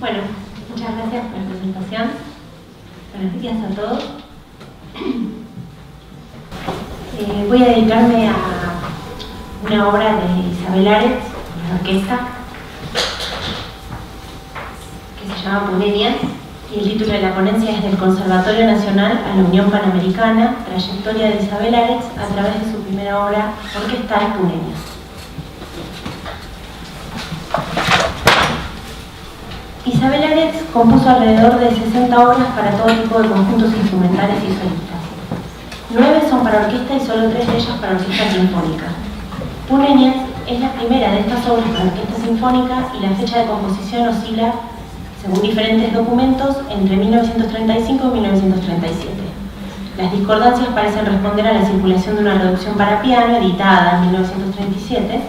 Bueno, muchas gracias por la presentación. Buenos días a todos. Voy a dedicarme a una obra de Isabel Aretz, una orquesta, que se llama Punenias, y el título de la ponencia es Del Conservatorio Nacional a la Unión Panamericana, trayectoria de Isabel Aretz a través de su primera obra orquestal, Punenias. Isabel Aretz compuso alrededor de 60 obras para todo tipo de conjuntos instrumentales y solistas. 9 son para orquesta y solo 3 de ellas para orquesta sinfónica. Punenias es la primera de estas obras para orquesta sinfónica y la fecha de composición oscila, según diferentes documentos, entre 1935 y 1937. Las discordancias parecen responder a la circulación de una reducción para piano editada en 1937,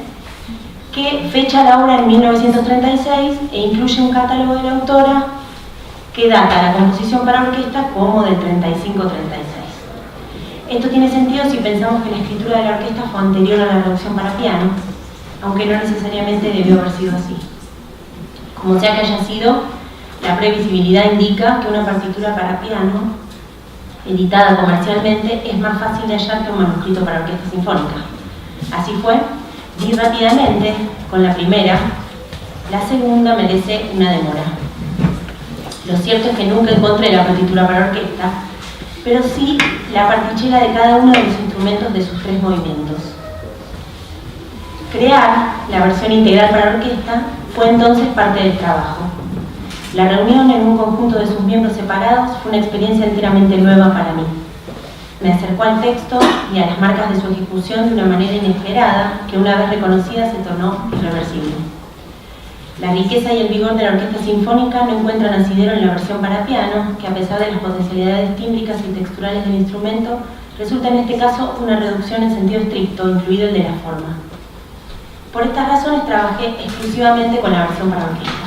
que fecha la obra en 1936 e incluye un catálogo de la autora que data la composición para orquesta como del 35-36. Esto tiene sentido si pensamos que la escritura de la orquesta fue anterior a la reducción para piano, aunque no necesariamente debió haber sido así. Como sea que haya sido, la previsibilidad indica que una partitura para piano, editada comercialmente, es más fácil de hallar que un manuscrito para orquesta sinfónica. Así fue. Vi rápidamente con la primera, la segunda merece una demora. Lo cierto es que nunca encontré la partitura para orquesta, pero sí la partichela de cada uno de los instrumentos de sus 3 movimientos. Crear la versión integral para orquesta fue entonces parte del trabajo. La reunión en un conjunto de sus miembros separados fue una experiencia enteramente nueva para mí. Me acercó al texto y a las marcas de su ejecución de una manera inesperada que una vez reconocida se tornó irreversible. La riqueza y el vigor de la orquesta sinfónica no encuentran asidero en la versión para piano, que a pesar de las potencialidades tímbricas y texturales del instrumento, resulta en este caso una reducción en sentido estricto, incluido el de la forma. Por estas razones trabajé exclusivamente con la versión para orquesta.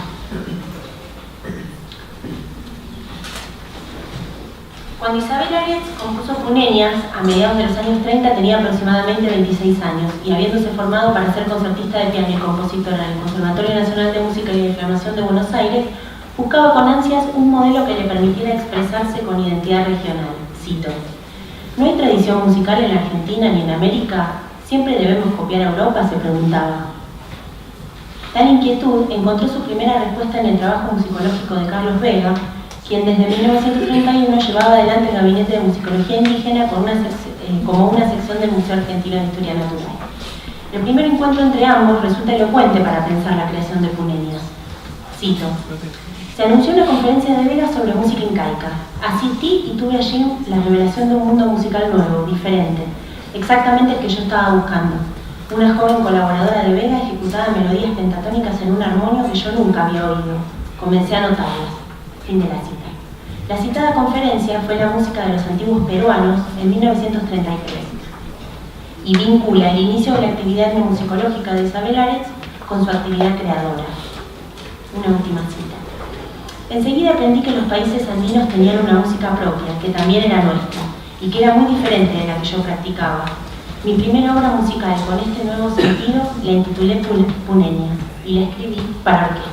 Cuando Isabel Aretz compuso Punenias, a mediados de los años 30 tenía aproximadamente 26 años y habiéndose formado para ser concertista de piano y compositora en el Conservatorio Nacional de Música y Declamación de Buenos Aires, buscaba con ansias un modelo que le permitiera expresarse con identidad regional. Cito: ¿no hay tradición musical en la Argentina ni en América? ¿Siempre debemos copiar a Europa?, se preguntaba. Tal inquietud encontró su primera respuesta en el trabajo musicológico de Carlos Vega, quien desde 1931 llevaba adelante el Gabinete de Musicología Indígena como una sección del Museo Argentino de Historia Natural. El primer encuentro entre ambos resulta elocuente para pensar la creación de Punenias. Cito: se anunció una conferencia de Vega sobre música incaica. Asistí y tuve allí la revelación de un mundo musical nuevo, diferente, exactamente el que yo estaba buscando. Una joven colaboradora de Vega ejecutaba melodías pentatónicas en un armonio que yo nunca había oído. Comencé a notarlas. Fin de la cita. La citada conferencia fue La música de los antiguos peruanos en 1933 y vincula el inicio de la actividad etnomusicológica de Isabel Aretz con su actividad creadora. Una última cita. Enseguida aprendí que los países andinos tenían una música propia, que también era nuestra, y que era muy diferente de la que yo practicaba. Mi primera obra musical con este nuevo sentido la intitulé Punenias y la escribí para orquesta.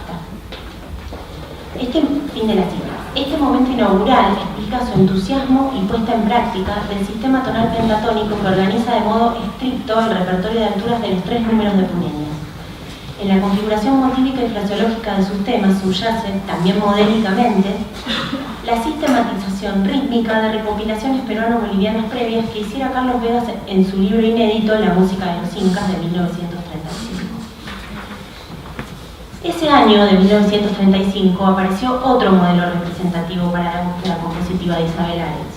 Fin de la cita. Este momento inaugural explica su entusiasmo y puesta en práctica del sistema tonal pentatónico que organiza de modo estricto el repertorio de alturas de los 3 números de Punenias. En la configuración motívica y fraseológica de sus temas subyace, también modélicamente, la sistematización rítmica de recopilaciones peruano-bolivianas previas que hiciera Carlos Vegas en su libro inédito La música de los incas de 1935. Ese año de 1935 apareció otro modelo representativo para la búsqueda compositiva de Isabel Aretz,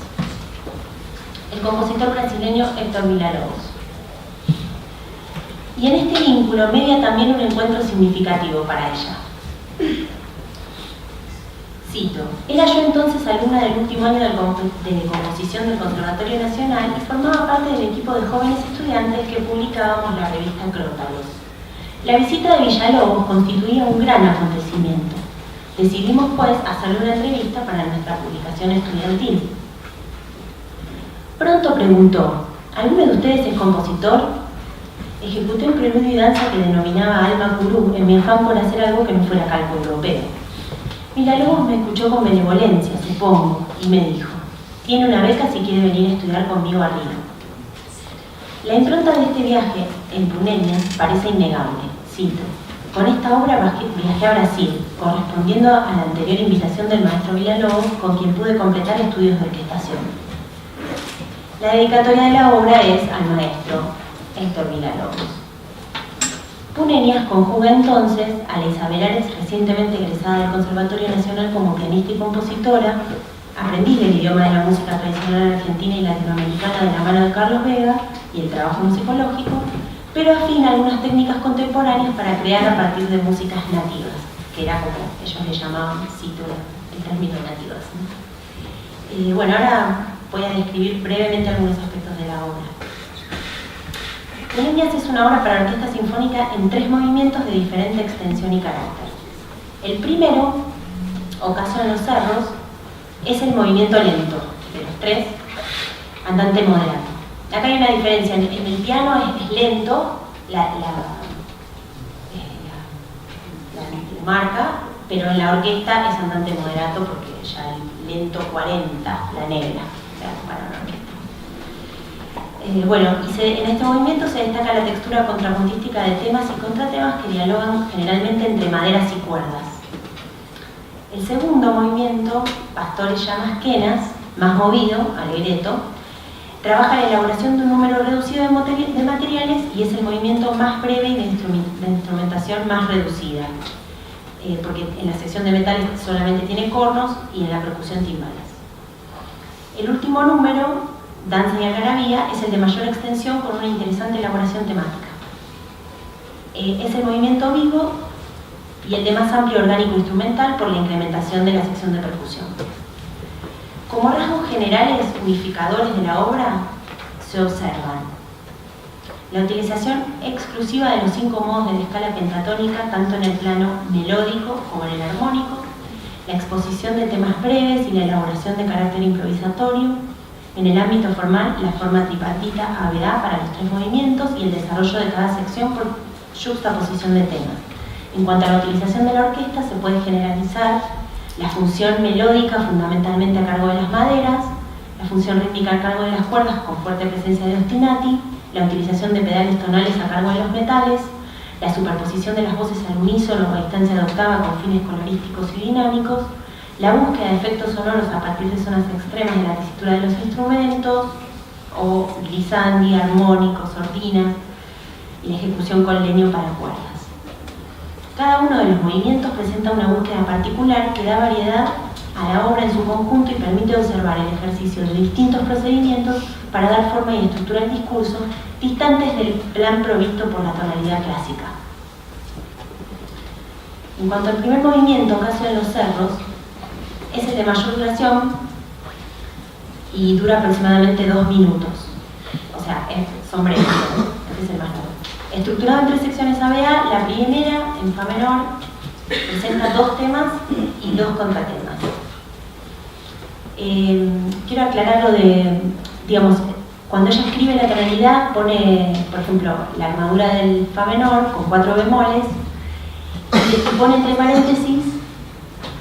el compositor brasileño Héctor Villa-Lobos. Y en este vínculo media también un encuentro significativo para ella. Cito: era yo entonces alumna del último año de composición del Conservatorio Nacional y formaba parte del equipo de jóvenes estudiantes que publicábamos la revista Crótalos. La visita de Villa-Lobos constituía un gran acontecimiento. Decidimos, pues, hacerle una entrevista para nuestra publicación estudiantil. Pronto preguntó: ¿alguno de ustedes es compositor? Ejecuté un preludio y danza que denominaba Alma Curú en mi afán por hacer algo que no fuera calco europeo. Villalobos me escuchó con benevolencia, supongo, y me dijo: tiene una beca si quiere venir a estudiar conmigo a Río. La impronta de este viaje en Punenias parece innegable. Cito: con esta obra viajé a Brasil, correspondiendo a la anterior invitación del maestro Villalobos, con quien pude completar estudios de orquestación. La dedicatoria de la obra es al maestro Héctor Villalobos. Punenias conjuga entonces a la Isabel Aretz, recientemente egresada del Conservatorio Nacional como pianista y compositora, aprendiz del idioma de la música tradicional argentina y latinoamericana de la mano de Carlos Vega y el trabajo musicológico, pero afina algunas técnicas contemporáneas para crear a partir de músicas nativas, que era como ellos le llamaban, cito el término nativas, ¿no? Bueno, ahora voy a describir brevemente algunos aspectos de la obra. Punenias es una obra para orquesta sinfónica en 3 movimientos de diferente extensión y carácter. El primero, Ocaso en los cerros, es el movimiento lento de los 3, andante moderato. Acá hay una diferencia, en el piano es lento, la marca, pero en la orquesta es andante moderato porque ya el lento 40, la negra, o sea, para una orquesta. Bueno, en este movimiento se destaca la textura contrapuntística de temas y contratemas que dialogan generalmente entre maderas y cuerdas. El segundo movimiento, Pastores llamas quenas, más movido, allegretto, trabaja la elaboración de un número reducido de materiales y es el movimiento más breve y de instrumentación más reducida, porque en la sección de metales solamente tiene cornos y en la percusión timbales. El último número, Danza y Algarabía, es el de mayor extensión con una interesante elaboración temática. Es el movimiento vivo y el de más amplio orgánico instrumental por la incrementación de la sección de percusión. Como rasgos generales unificadores de la obra se observan la utilización exclusiva de los 5 modos de la escala pentatónica tanto en el plano melódico como en el armónico, la exposición de temas breves y la elaboración de carácter improvisatorio, en el ámbito formal la forma tripartita ABA para los 3 movimientos y el desarrollo de cada sección por juxtaposición de temas. En cuanto a la utilización de la orquesta, se puede generalizar la función melódica fundamentalmente a cargo de las maderas, la función rítmica a cargo de las cuerdas con fuerte presencia de ostinati, la utilización de pedales tonales a cargo de los metales, la superposición de las voces al unísono o a distancia de octava con fines colorísticos y dinámicos, la búsqueda de efectos sonoros a partir de zonas extremas de la tesitura de los instrumentos, o glissandi, armónicos, sordinas, y la ejecución con leño para cuerdas. Cada uno de los movimientos presenta una búsqueda particular que da variedad a la obra en su conjunto y permite observar el ejercicio de distintos procedimientos para dar forma y estructura al discurso, distantes del plan provisto por la tonalidad clásica. En cuanto al primer movimiento, Ocaso en los cerros, es el de mayor duración y dura aproximadamente 2 minutos. O sea, son breves, este es el más largo. Estructurado en 3 secciones ABA, la primera, en Fa menor, presenta 2 temas y 2 contratemas. Quiero aclarar lo de, digamos, cuando ella escribe la tonalidad, pone, por ejemplo, la armadura del Fa menor con 4 bemoles y pone entre paréntesis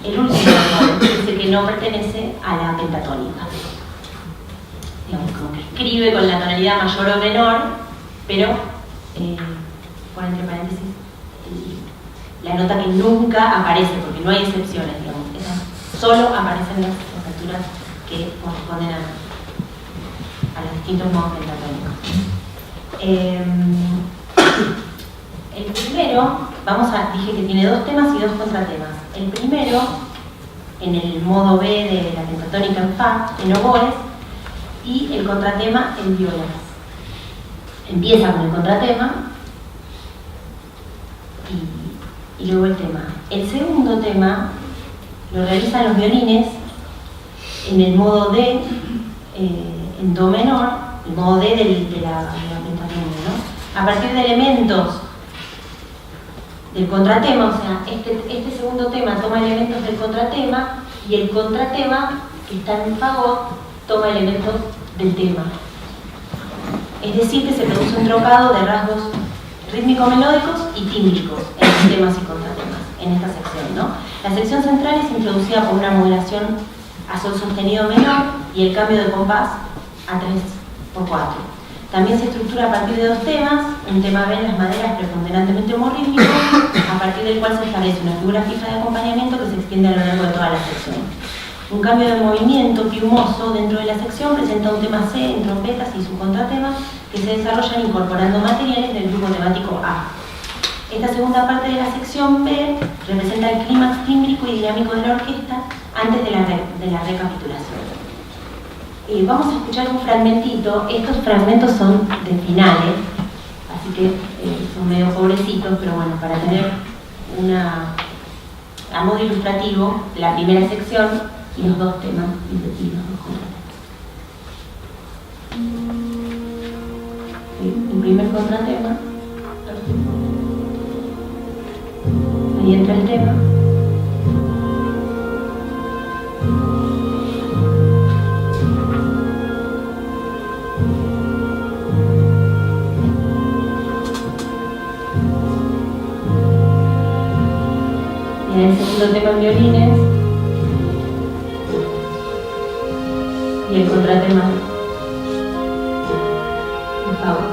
el último bemol, que es el que no pertenece a la pentatónica. Digamos, como que escribe con la tonalidad mayor o menor, pero pone entre paréntesis la nota que nunca aparece, porque no hay excepciones, digamos. Esas solo aparecen las alturas que corresponden a los distintos modos pentatónicos. El primero, dije que tiene 2 temas y 2 contratemas. El primero, en el modo B de la pentatónica en Fa, en oboes, y el contratema en violas. Empieza con el contratema y luego el tema. El segundo tema lo realizan los violines en el modo D, en Do menor, el modo D de la pentatónica, ¿no? A partir de elementos del contratema, o sea, este segundo tema toma elementos del contratema y el contratema, que está en fagot, toma elementos del tema. Es decir, que se produce un trocado de rasgos rítmico-melódicos y tímbricos en los temas y contratemas, en esta sección, ¿no? La sección central es introducida por una modulación a sol sostenido menor y el cambio de compás a 3/4. También se estructura a partir de dos temas, un tema B en las maderas preponderantemente homorrítmico, a partir del cual se establece una figura fija de acompañamiento que se extiende a lo largo de toda la sección. Un cambio de movimiento piumoso dentro de la sección presenta un tema C en trompetas y su contratema que se desarrollan incorporando materiales del grupo temático A. Esta segunda parte de la sección B representa el clímax tímbrico y dinámico de la orquesta antes de la recapitulación. Vamos a escuchar un fragmentito. Estos fragmentos son de finales, así que son medio pobrecitos, pero bueno, para tener a modo ilustrativo la primera sección y los dos temas y los dos contratemas. El primer contratema, ahí entra el tema. Y en el segundo tema en violines y el contratema en fagot.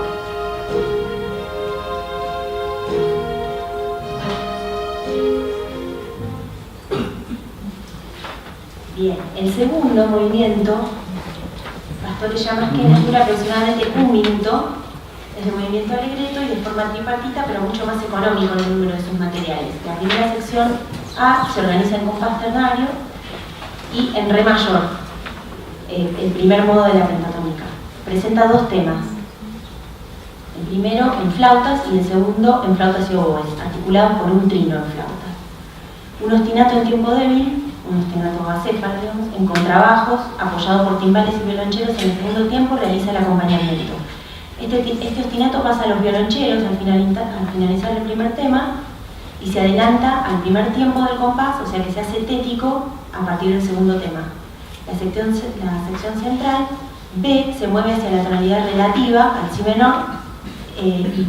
Bien, el segundo movimiento, Pastore Llamasquenas, dura aproximadamente 1 minuto. Es de movimiento alegreto y de forma tripartita, pero mucho más económico en el número de sus materiales. La primera sección A se organiza en compás ternario y en re mayor, el primer modo de la pentatónica. Presenta dos temas. El primero en flautas y el segundo en flautas y oboes, articulados por un trino en flautas. Un ostinato en tiempo débil, un ostinato acéfalo, digamos, en contrabajos, apoyado por timbales y violoncheros en el segundo tiempo, realiza el acompañamiento. Este ostinato pasa a los violoncheros al finalizar el primer tema y se adelanta al primer tiempo del compás, o sea que se hace tético a partir del segundo tema. La sección central, B, se mueve hacia la tonalidad relativa, al si menor, el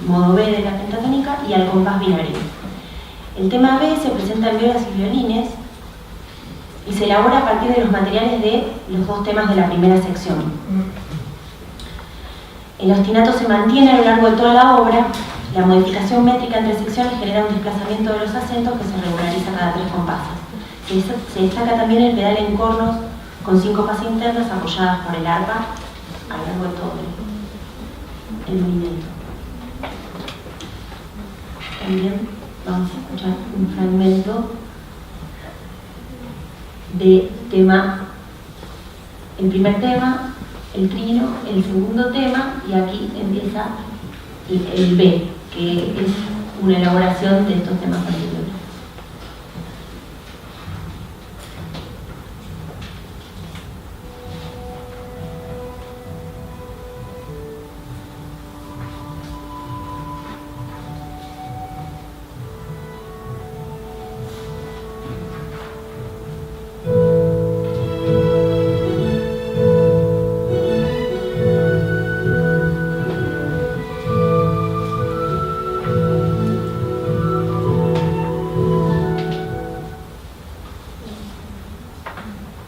modo B de la pentatónica y al compás binario. El tema B se presenta en violas y violines y se elabora a partir de los materiales de los dos temas de la primera sección. El ostinato se mantiene a lo largo de toda la obra. La modificación métrica entre secciones genera un desplazamiento de los acentos que se regulariza cada 3 compases. Se destaca también el pedal en cornos con síncopas internas apoyadas por el arpa a lo largo de todo el movimiento. También vamos a escuchar un fragmento de tema, el primer tema, el trino, el segundo tema, y aquí empieza el B, que es una elaboración de estos temas anteriores.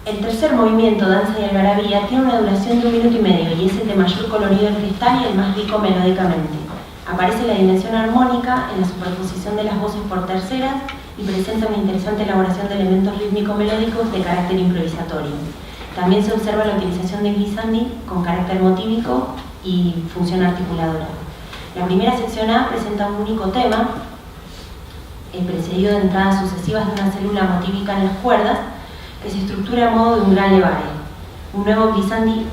El tercer movimiento, Danza y Algarabía, tiene una duración de 1 minuto y medio y es el de mayor colorido orquestal y el más rico melódicamente. Aparece la dimensión armónica en la superposición de las voces por terceras y presenta una interesante elaboración de elementos rítmico-melódicos de carácter improvisatorio. También se observa la utilización de glissandi con carácter motívico y función articuladora. La primera sección A presenta un único tema, precedido de entradas sucesivas de una célula motívica en las cuerdas, que se estructura a modo de un gran levare. Un nuevo glissandi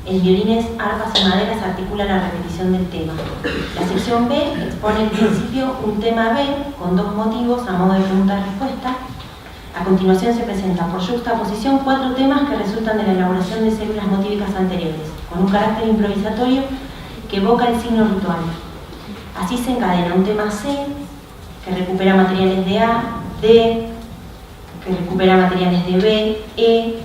en violines, arpas y maderas articula la repetición del tema. La sección B expone en principio un tema B con 2 motivos a modo de pregunta-respuesta. A continuación se presentan por juxtaposición 4 temas que resultan de la elaboración de células motívicas anteriores, con un carácter improvisatorio que evoca el signo ritual. Así se encadena un tema C, que recupera materiales de A, D, que recupera materiales de B, E,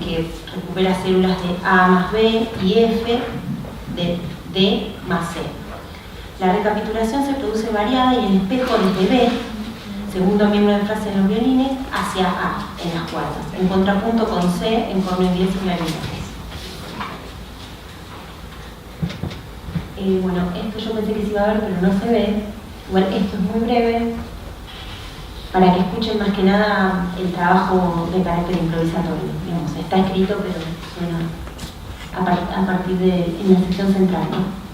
que recupera células de A más B y F, de D más C. La recapitulación se produce variada y el espejo desde B segundo miembro de frase en los violines, hacia A en las cuerdas, en contrapunto con C en corno inglés y clarinetes. Bueno, esto yo pensé que se iba a ver, pero no se ve. Igual esto es muy breve, para que escuchen más que nada el trabajo de carácter improvisatorio. Digamos, está escrito, pero suena a partir de en la sección central, ¿no?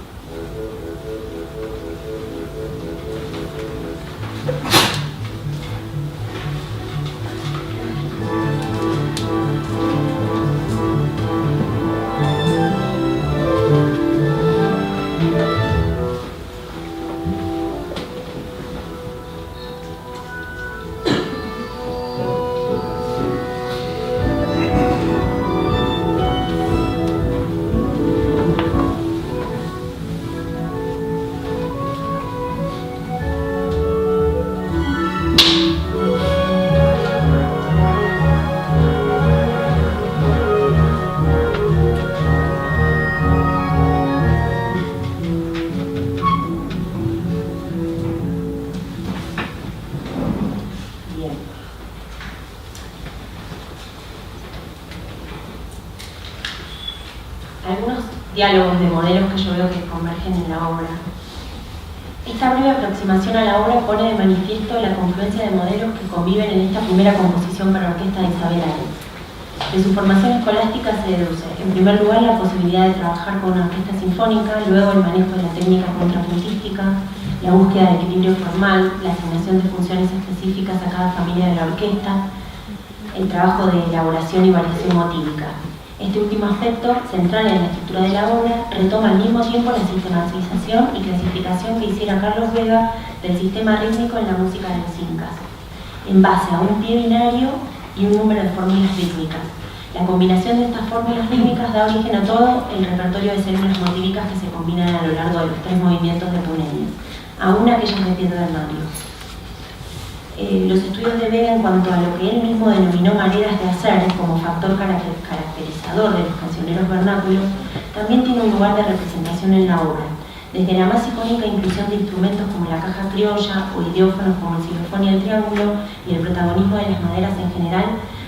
Algunos diálogos de modelos que yo veo que convergen en la obra. Esta breve aproximación a la obra pone de manifiesto la confluencia de modelos que conviven en esta primera composición para orquesta de Isabel Aret. De su formación escolástica se deduce, en primer lugar, la posibilidad de trabajar con una orquesta sinfónica, luego el manejo de la técnica contrapuntística, la búsqueda de equilibrio formal, la asignación de funciones específicas a cada familia de la orquesta, el trabajo de elaboración y variación motívica. Este último aspecto, central en la estructura de la obra, retoma al mismo tiempo la sistematización y clasificación que hiciera Carlos Vega del sistema rítmico en la música de los incas, en base a un pie binario y un número de fórmulas rítmicas. La combinación de estas fórmulas rítmicas da origen a todo el repertorio de células motívicas que se combinan a lo largo de los 3 movimientos de Punenias, aún aquellas de Pietro del Mario. Los estudios de Vega en cuanto a lo que él mismo denominó maneras de hacer como factor caracterizador de los cancioneros vernáculos también tiene un lugar de representación en la obra, desde la más icónica inclusión de instrumentos como la caja criolla o idiófonos como el xilofón y el triángulo y el protagonismo de las maderas en general,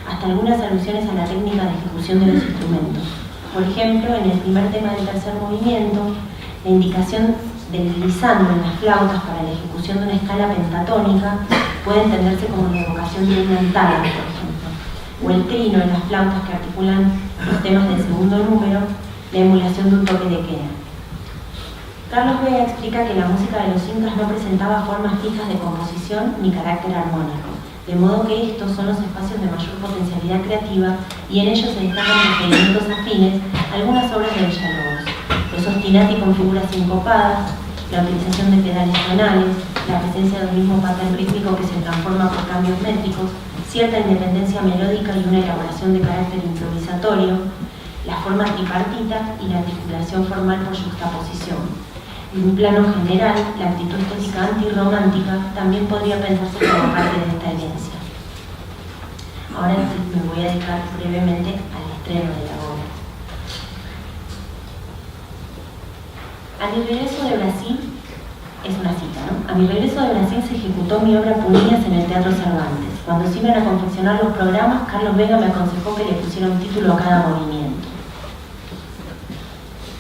hasta algunas alusiones a la técnica de ejecución de los instrumentos. Por ejemplo, en el primer tema del tercer movimiento, la indicación del glissando en las flautas para la ejecución de una escala pentatónica puede entenderse como una evocación de una entada, por ejemplo, o el trino en las flautas que articulan los temas del segundo número, la emulación de un toque de quena. Carlos Vega explica que la música de los incas no presentaba formas fijas de composición ni carácter armónico, de modo que estos son los espacios de mayor potencialidad creativa y en ellos se destacan los elementos afines a algunas obras de Villalobos, los ostinati con figuras sincopadas, la utilización de pedales tonales, la presencia de un mismo patrón rítmico que se transforma por cambios métricos, cierta independencia melódica y una elaboración de carácter improvisatorio, la forma tripartita y la articulación formal por juxtaposición. En un plano general, la actitud estética antirromántica también podría pensarse como parte de esta herencia. Ahora me voy a dedicar brevemente al estreno de la obra. A mi regreso de Brasil, es una cita, ¿no? A mi regreso de Brasil se ejecutó mi obra Punillas en el Teatro Cervantes. Cuando se iban a confeccionar los programas, Carlos Vega me aconsejó que le pusiera un título a cada movimiento.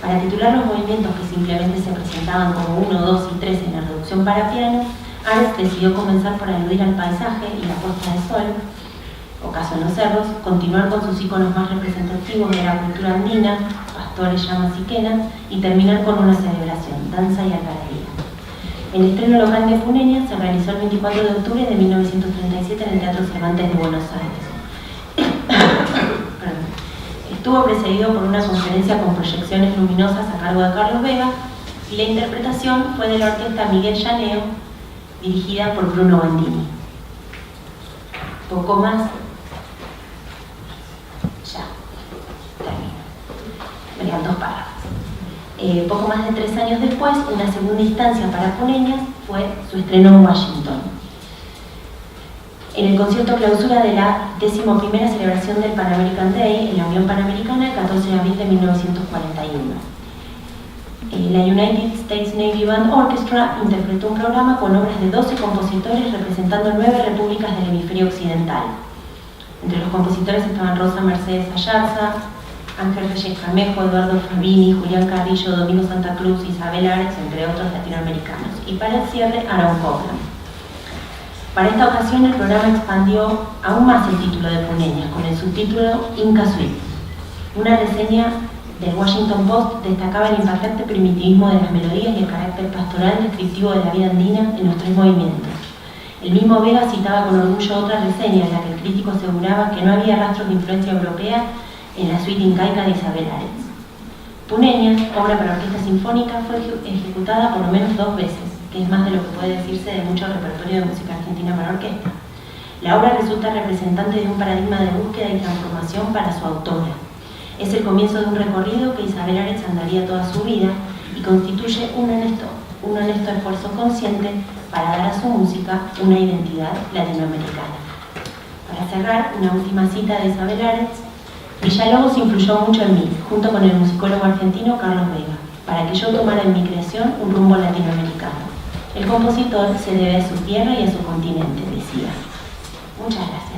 Para titular los movimientos que simplemente se presentaban como 1, 2 y 3 en la reducción para piano, Ares decidió comenzar por aludir al paisaje y la puesta de sol, ocaso en los cerros, continuar con sus iconos más representativos de la cultura andina, pastores, llamas y quenas, y terminar con una celebración, danza y algarabía. El estreno local de Punenias se realizó el 24 de octubre de 1937 en el Teatro Cervantes de Buenos Aires. Estuvo precedido por una conferencia con proyecciones luminosas a cargo de Carlos Vega y la interpretación fue de la orquesta Miguel Llaneo, dirigida por Bruno Bandini. Poco más. Ya, termino. Me quedan 2 párrafos. Poco más de 3 años después, una segunda instancia para Punenias fue su estreno en Washington, en el concierto clausura de la 11ª celebración del Pan American Day en la Unión Panamericana el 14 de abril de 1941. la United States Navy Band Orchestra interpretó un programa con obras de 12 compositores representando 9 repúblicas del hemisferio occidental. Entre los compositores estaban Rosa Mercedes Ayarza, Ángel Reyes Camejo, Eduardo Fabini, Julián Carrillo, Domingo Santa Cruz, Isabel Arex, entre otros latinoamericanos. Y para el cierre, Aaron Copland. Para esta ocasión, el programa expandió aún más el título de Puneñas, con el subtítulo Inca Suite. Una reseña del Washington Post destacaba el impactante primitivismo de las melodías y el carácter pastoral descriptivo de la vida andina en los 3 movimientos. El mismo Vega citaba con orgullo otra reseña en la que el crítico aseguraba que no había rastros de influencia europea en la suite incaica de Isabel Arex. Puneñas, obra para orquesta sinfónica, fue ejecutada por lo menos 2 veces, que es más de lo que puede decirse de mucho repertorio de música argentina para orquesta. La obra resulta representante de un paradigma de búsqueda y transformación para su autora. Es el comienzo de un recorrido que Isabel Arex andaría toda su vida y constituye un honesto esfuerzo consciente para dar a su música una identidad latinoamericana. Para cerrar, una última cita de Isabel Arex: Villalobos influyó mucho en mí, junto con el musicólogo argentino Carlos Vega, para que yo tomara en mi creación un rumbo latinoamericano. El compositor se debe a su tierra y a su continente, decía. Muchas gracias.